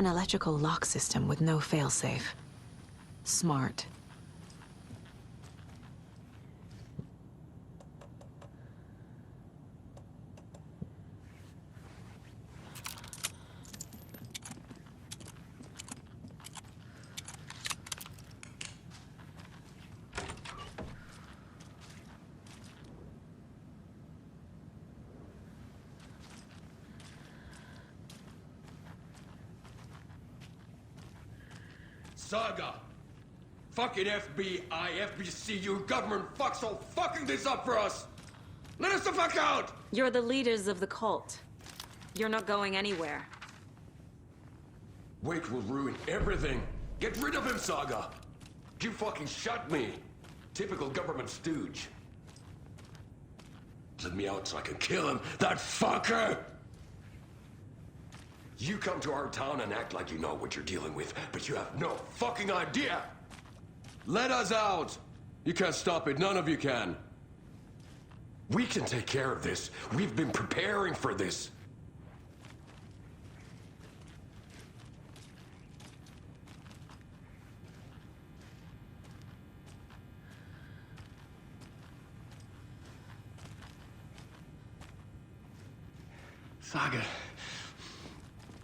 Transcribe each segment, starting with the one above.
An electrical lock system with no failsafe. Smart. Saga! Fucking FBI, FBC, you government fucks all fucking this up for us! Let us the fuck out! You're the leaders of the cult. You're not going anywhere. Wait will ruin everything. Get rid of him, Saga! You fucking shot me! Typical government stooge. Let me out so I can kill him, that fucker! You come to our town and act like you know what you're dealing with, but you have no fucking idea! Let us out! You can't stop it, none of you can. We can take care of this. We've been preparing for this. Saga,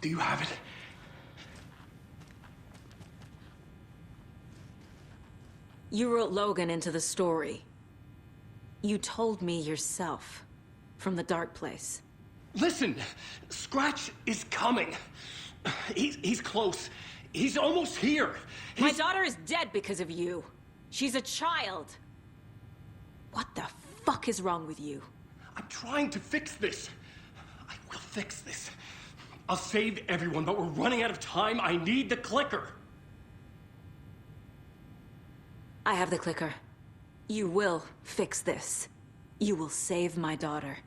do you have it? You wrote Logan into the story. You told me yourself. From the dark place. Listen, Scratch is coming. He's close. He's almost here. My daughter is dead because of you. She's a child. What the fuck is wrong with you? I'm trying to fix this. I will fix this. I'll save everyone, but we're running out of time. I need the clicker. I have the clicker. You will fix this. You will save my daughter.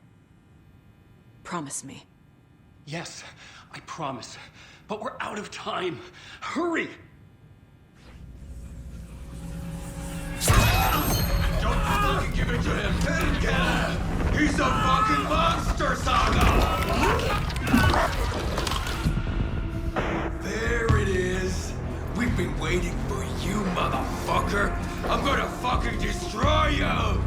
Promise me. Yes, I promise. But we're out of time. Hurry! Don't fucking give it to him! Get him! He's a fucking monster, Saga! There it is! We've been waiting for you, motherfucker! I'm gonna fucking destroy you!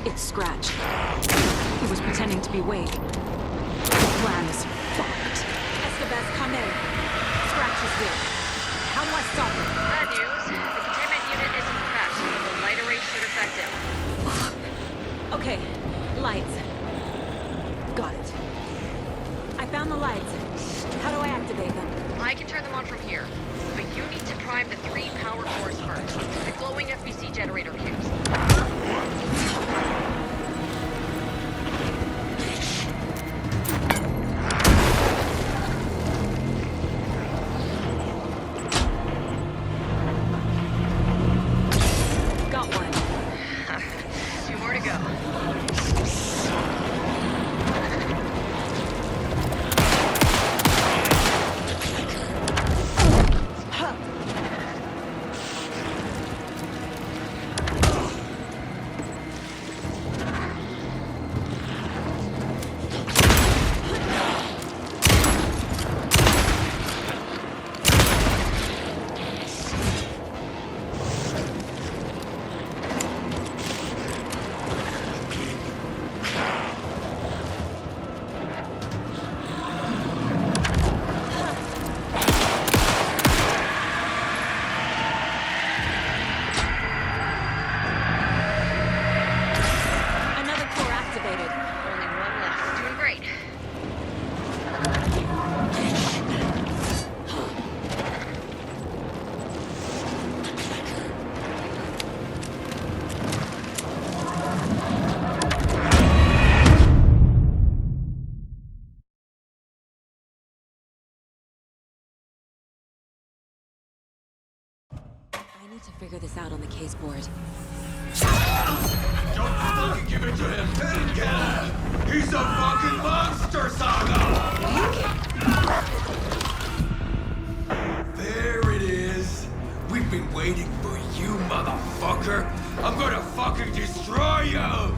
It's Scratch. He was pretending to be Wade. The plan is fucked. Escobas, come in. Scratch is here. How do I stop him? Bad news. The containment unit isn't crashed, but the light array should affect him. Okay, lights. Got it. I found the lights. How do I activate them? I can turn them on from here, but you need to prime the 3 power cores first. The glowing FBC generator fuse. Got one. 2 more to go. need to figure this out on the case board. Don't fucking give it to him! Didn't get him! He's a fucking monster, Saga! There it is! We've been waiting for you, motherfucker! I'm gonna fucking destroy you!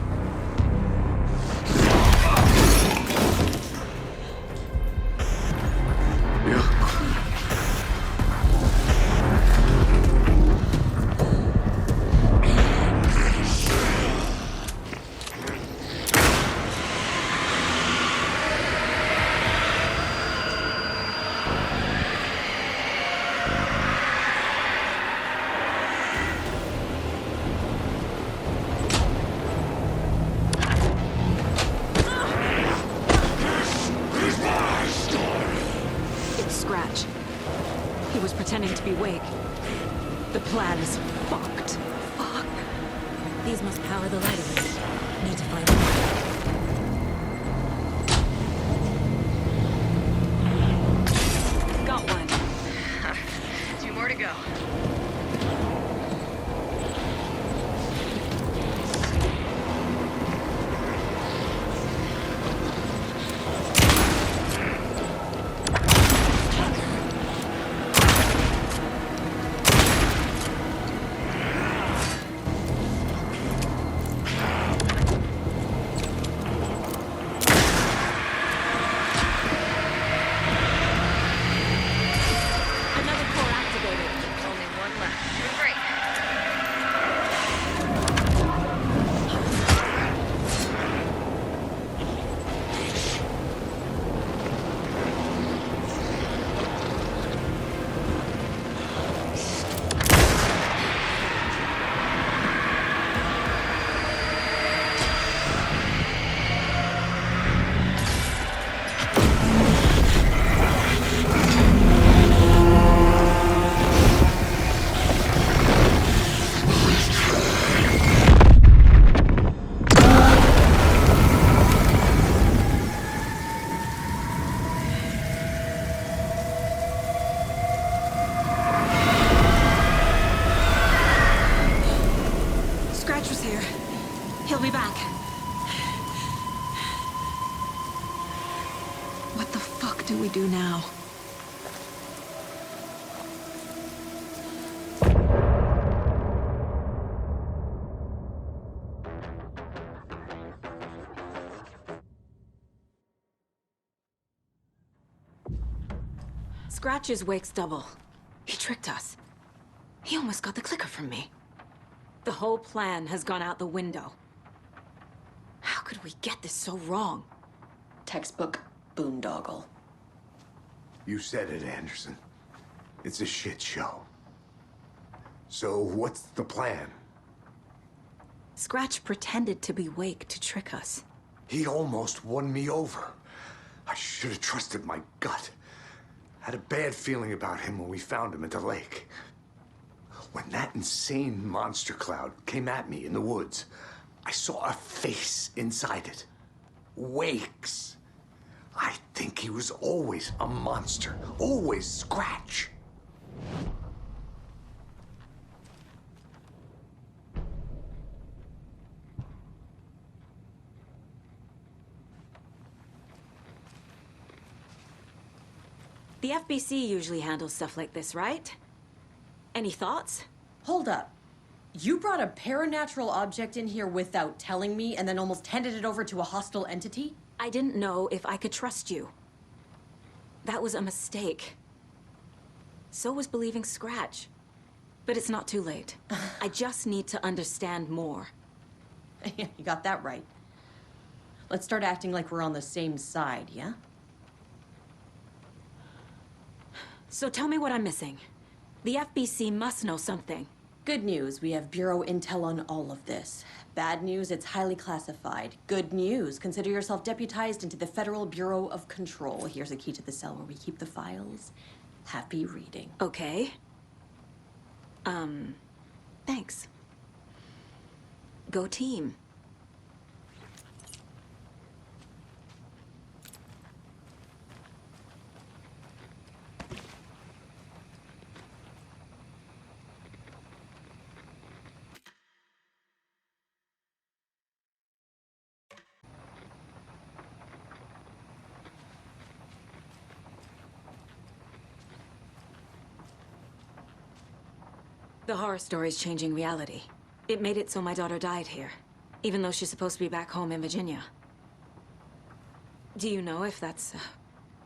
Scratch. He was pretending to be Wake. The plan is fucked. Fuck. These must power the lighting. Need to find out. Got one. 2 more to go. He'll be back. What the fuck do we do now? Scratch is Wake's double. He tricked us. He almost got the clicker from me. The whole plan has gone out the window. How could we get this so wrong? Textbook boondoggle. You said it, Anderson. It's a shit show. So what's the plan? Scratch pretended to be Wake to trick us. He almost won me over. I should have trusted my gut. Had a bad feeling about him when we found him at the lake. When that insane monster cloud came at me in the woods, I saw a face inside it. Wake's. I think he was always a monster. Always Scratch. The FBC usually handles stuff like this, right? Any thoughts? Hold up. You brought a paranatural object in here without telling me and then almost handed it over to a hostile entity? I didn't know if I could trust you. That was a mistake. So was believing Scratch. But it's not too late. I just need to understand more. Yeah, you got that right. Let's start acting like we're on the same side, yeah? So tell me what I'm missing. The FBC must know something. Good news, we have Bureau intel on all of this. Bad news, it's highly classified. Good news, consider yourself deputized into the Federal Bureau of Control. Here's a key to the cell where we keep the files. Happy reading. Okay. Thanks. Go team. The horror story's changing reality. It made it so my daughter died here, even though she's supposed to be back home in Virginia. Do you know if that's...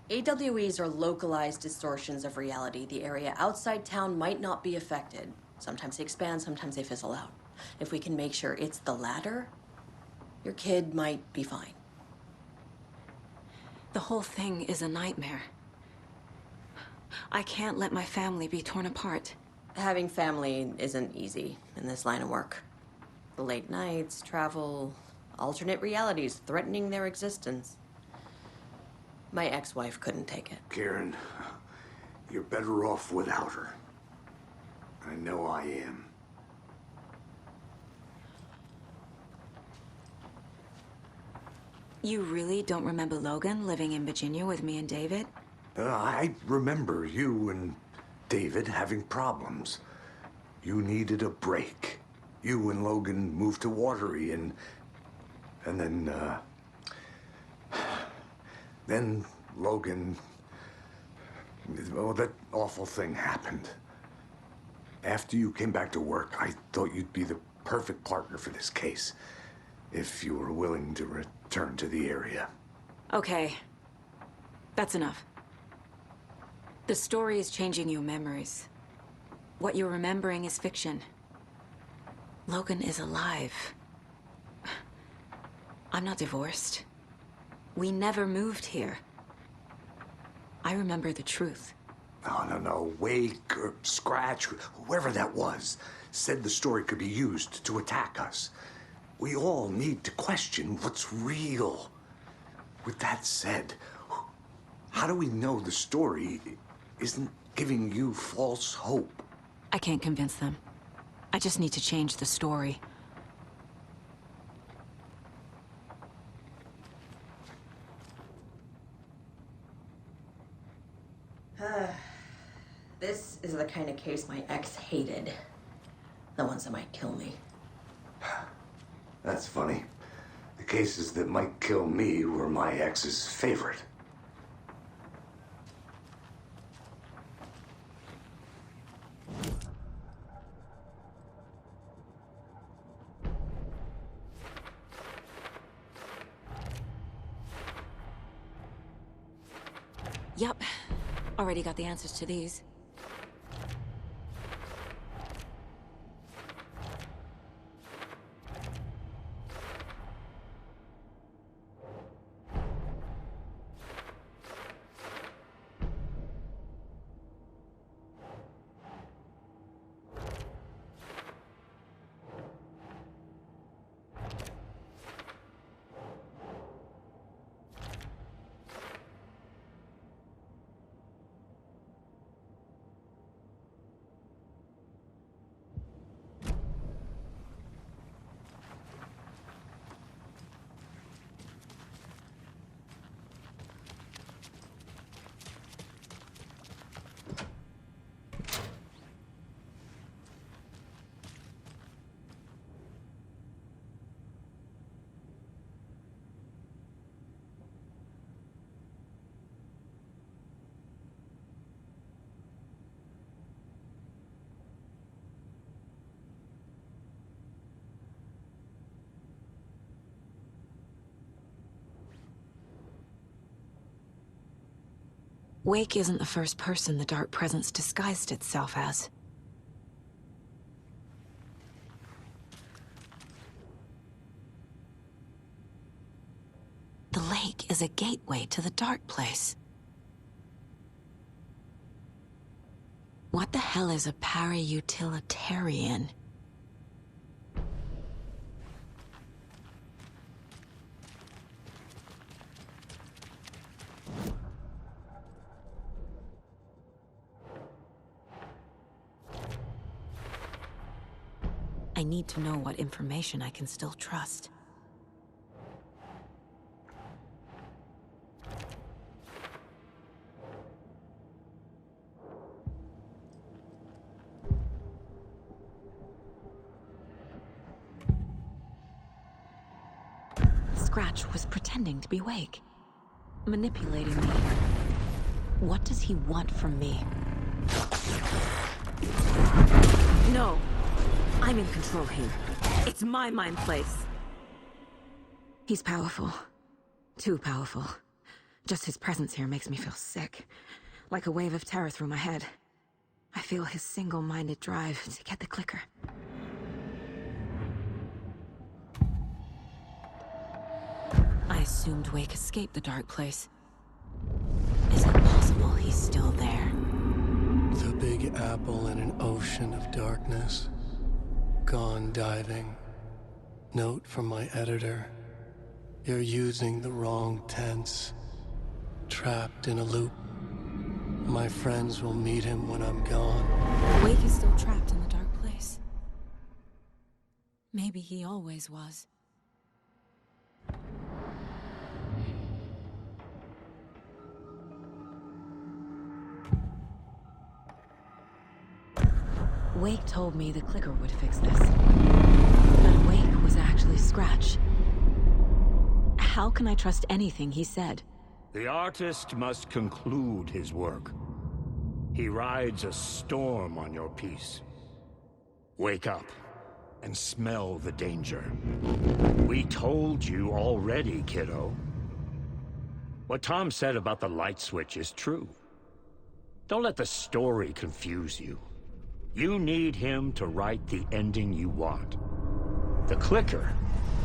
AWEs are localized distortions of reality. The area outside town might not be affected. Sometimes they expand, sometimes they fizzle out. If we can make sure it's the latter, your kid might be fine. The whole thing is a nightmare. I can't let my family be torn apart. Having family isn't easy in this line of work. The late nights, travel, alternate realities threatening their existence. My ex-wife couldn't take it. Karen, you're better off without her. I know I am. You really don't remember Logan living in Virginia with me and David? I remember you and David having problems. You needed a break. You and Logan moved to Watery and then Logan, well, that awful thing happened. After you came back to work, I thought you'd be the perfect partner for this case, if you were willing to return to the area. Okay. That's enough. The story is changing your memories. What you're remembering is fiction. Logan is alive. I'm not divorced. We never moved here. I remember the truth. No. Wake or Scratch, whoever that was, said the story could be used to attack us. We all need to question what's real. With that said, how do we know the story isn't giving you false hope? I can't convince them. I just need to change the story. This is the kind of case my ex hated. The ones that might kill me. That's funny. The cases that might kill me were my ex's favorite. Yep. Already got the answers to these. Wake isn't the first person the Dark Presence disguised itself as. The lake is a gateway to the Dark Place. What the hell is a para-utilitarian? I need to know what information I can still trust. Scratch was pretending to be Wake, manipulating me. What does he want from me? No. I'm in control here. It's my mind place. He's powerful. Too powerful. Just his presence here makes me feel sick. Like a wave of terror through my head. I feel his single-minded drive to get the clicker. I assumed Wake escaped the dark place. Is it possible he's still there? The Big Apple in an ocean of darkness. Gone diving. Note from my editor. You're using the wrong tense. Trapped in a loop. My friends will meet him when I'm gone. Wake is still trapped in the dark place. Maybe he always was. Wake told me the clicker would fix this. But Wake was actually Scratch. How can I trust anything he said? The artist must conclude his work. He rides a storm on your piece. Wake up and smell the danger. We told you already, kiddo. What Tom said about the light switch is true. Don't let the story confuse you. You need him to write the ending you want. The clicker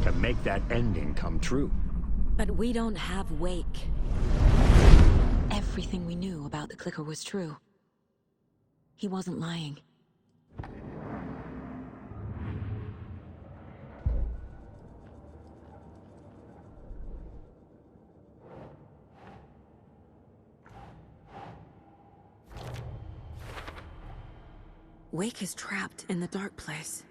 can make that ending come true. But we don't have Wake. Everything we knew about the clicker was true. He wasn't lying. Wake is trapped in the dark place.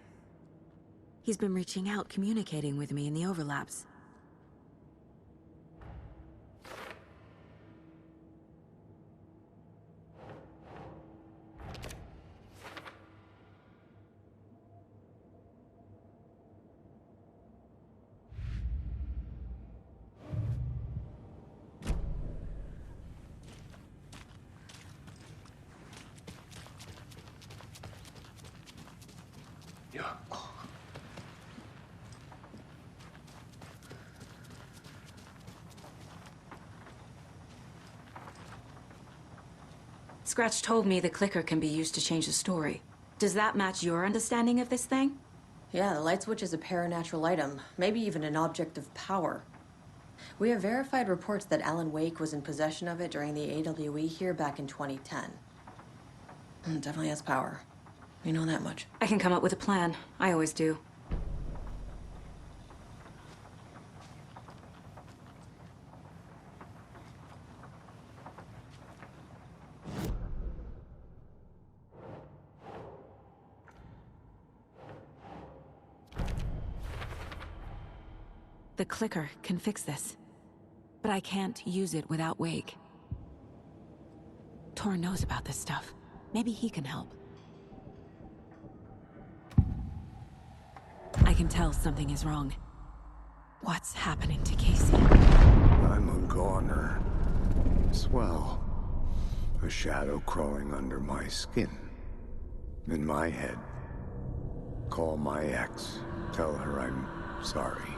He's been reaching out, communicating with me in the overlaps. Yeah. Scratch told me the clicker can be used to change the story. Does that match your understanding of this thing? Yeah, the light switch is a paranatural item, maybe even an object of power. We have verified reports that Alan Wake was in possession of it during the AWE here back in 2010. It definitely has power. We know that much. I can come up with a plan. I always do. The clicker can fix this. But I can't use it without Wake. Tor knows about this stuff. Maybe he can help. I can tell something is wrong. What's happening to Casey? I'm a goner. Swell. A shadow crawling under my skin. In my head. Call my ex. Tell her I'm sorry.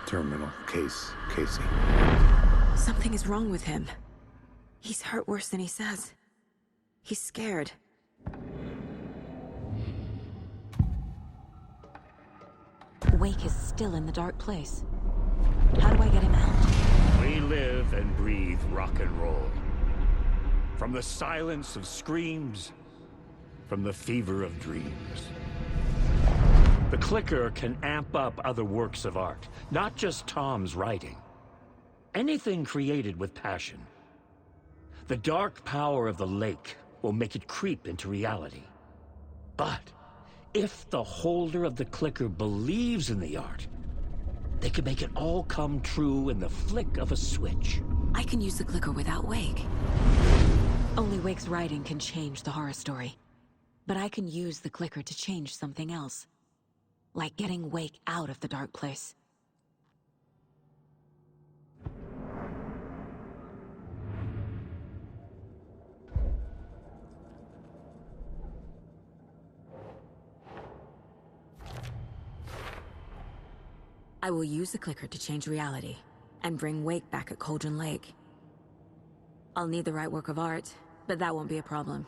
Terminal case, Casey. Something is wrong with him. He's hurt worse than he says. He's scared. Wake is still in the dark place. How do I get him out? We live and breathe rock and roll. From the silence of screams, from the fever of dreams. The clicker can amp up other works of art, not just Tom's writing. Anything created with passion. The dark power of the lake will make it creep into reality. But if the holder of the clicker believes in the art, they can make it all come true in the flick of a switch. I can use the clicker without Wake. Only Wake's writing can change the horror story. But I can use the clicker to change something else. Like getting Wake out of the dark place. I will use the clicker to change reality and bring Wake back at Cauldron Lake. I'll need the right work of art, but that won't be a problem.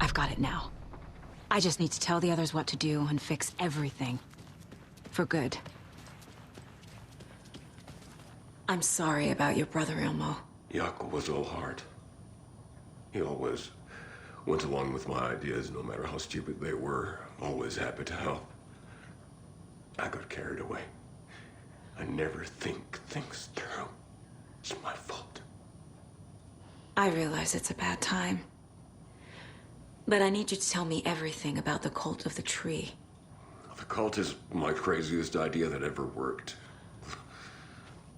I've got it now. I just need to tell the others what to do and fix everything. For good. I'm sorry about your brother, Ilmo. Jaakko was all heart. He always went along with my ideas, no matter how stupid they were. Always happy to help. I got carried away. I never think things through. It's my fault. I realize it's a bad time. But I need you to tell me everything about the Cult of the Tree. The cult is my craziest idea that ever worked.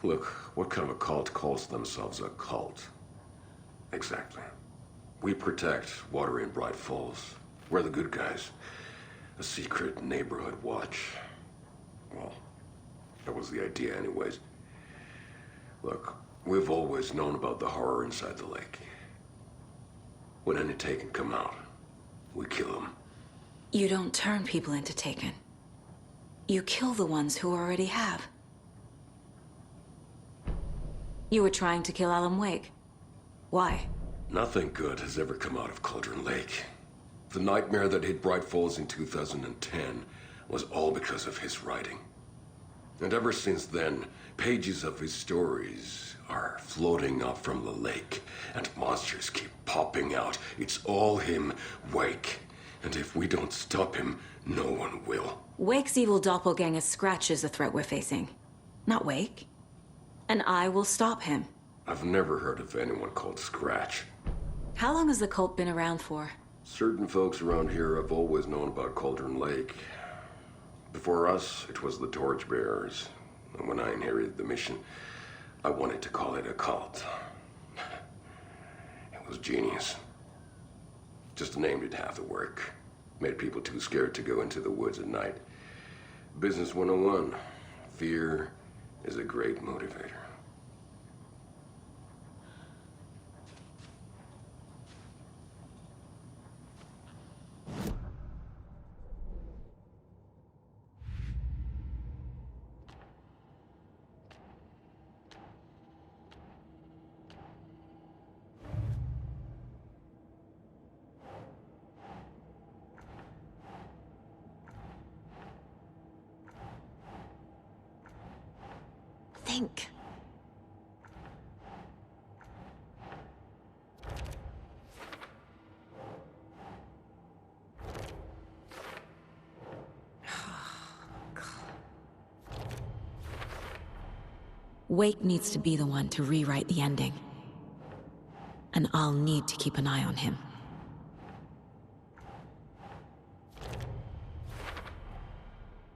Look, what kind of a cult calls themselves a cult? Exactly. We protect water in Bright Falls. We're the good guys. A secret neighborhood watch. Well, that was the idea anyways. Look, we've always known about the horror inside the lake. When any Taken come out, we kill them. You don't turn people into Taken. You kill the ones who already have. You were trying to kill Alan Wake. Why? Nothing good has ever come out of Cauldron Lake. The nightmare that hit Bright Falls in 2010 was all because of his writing. And ever since then, pages of his stories are floating up from the lake, and monsters keep popping out. It's all him, Wake. And if we don't stop him, no one will. Wake's evil doppelganger Scratch is the threat we're facing, not Wake. And I will stop him. I've never heard of anyone called Scratch. How long has the cult been around for? Certain folks around here have always known about Cauldron Lake. Before us, it was the Torchbearers. And when I inherited the mission, I wanted to call it a cult. It was genius. Just named it half the work. Made people too scared to go into the woods at night. Business 101. Fear is a great motivator. Think. Wake needs to be the one to rewrite the ending. And I'll need to keep an eye on him.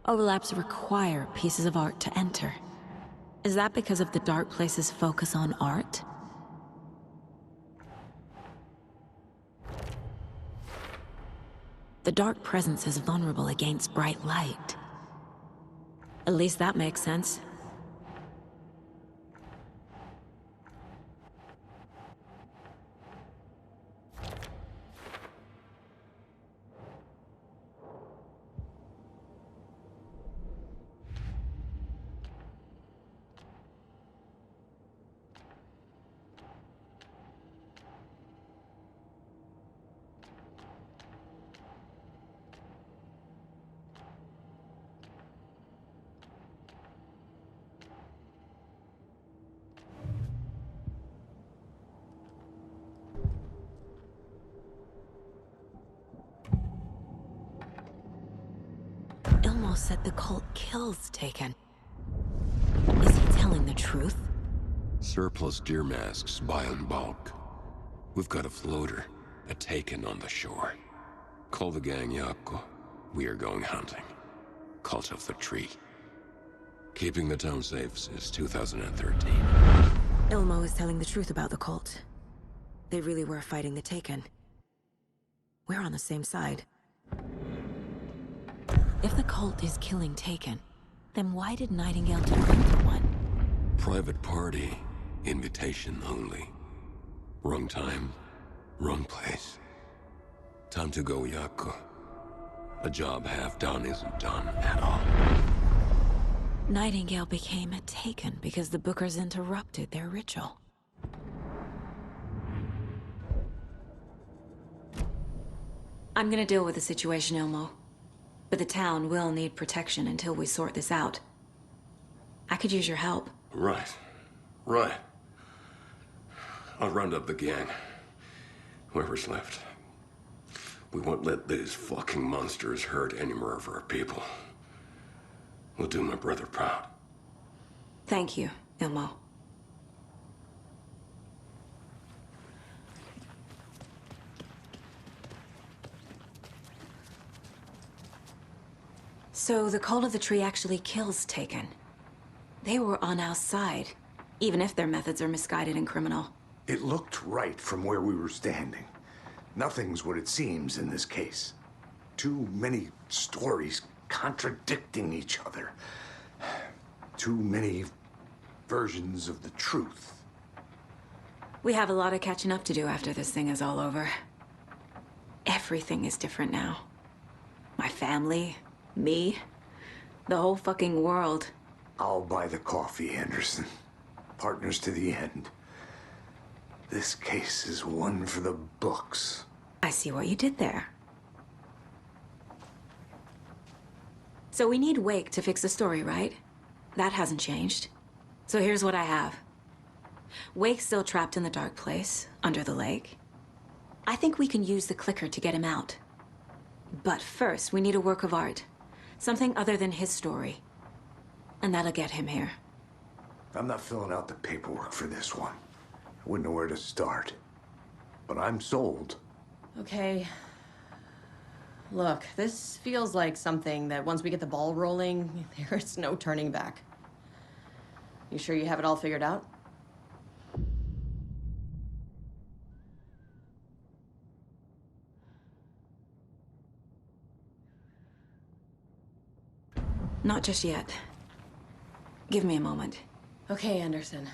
Overlaps require pieces of art to enter. Is that because of the Dark Place's focus on art? The Dark Presence is vulnerable against bright light. At least that makes sense. Ilmo said the cult kills Taken. Is he telling the truth? Surplus deer masks buy in bulk. We've got a floater, a Taken on the shore. Call the gang Jaakko. We are going hunting. Cult of the Tree. Keeping the town safe since 2013. Ilmo is telling the truth about the cult. They really were fighting the Taken. We're on the same side. If the cult is killing Taken, then why did Nightingale turn into one? Private party. Invitation only. Wrong time, wrong place. Time to go, Jaakko. A job half done isn't done at all. Nightingale became a Taken because the Bookers interrupted their ritual. I'm gonna deal with the situation, Ilmo. But the town will need protection until we sort this out. I could use your help. Right. Right. I'll round up the gang. Whoever's left. We won't let these fucking monsters hurt any more of our people. We'll do my brother proud. Thank you, Ilmo. So the Cult of the Tree actually kills Taken. They were on our side, even if their methods are misguided and criminal. It looked right from where we were standing. Nothing's what it seems in this case. Too many stories contradicting each other. Too many versions of the truth. We have a lot of catching up to do after this thing is all over. Everything is different now. My family, me, the whole fucking world. I'll buy the coffee, Anderson. Partners to the end. This case is one for the books. I see what you did there. So we need Wake to fix the story, right? That hasn't changed. So here's what I have. Wake's still trapped in the dark place, under the lake. I think we can use the clicker to get him out. But first, we need a work of art. Something other than his story. And that'll get him here. I'm not filling out the paperwork for this one. I wouldn't know where to start. But I'm sold. Okay. Look, this feels like something that once we get the ball rolling, there's no turning back. You sure you have it all figured out? Not just yet. Give me a moment. Okay, Anderson.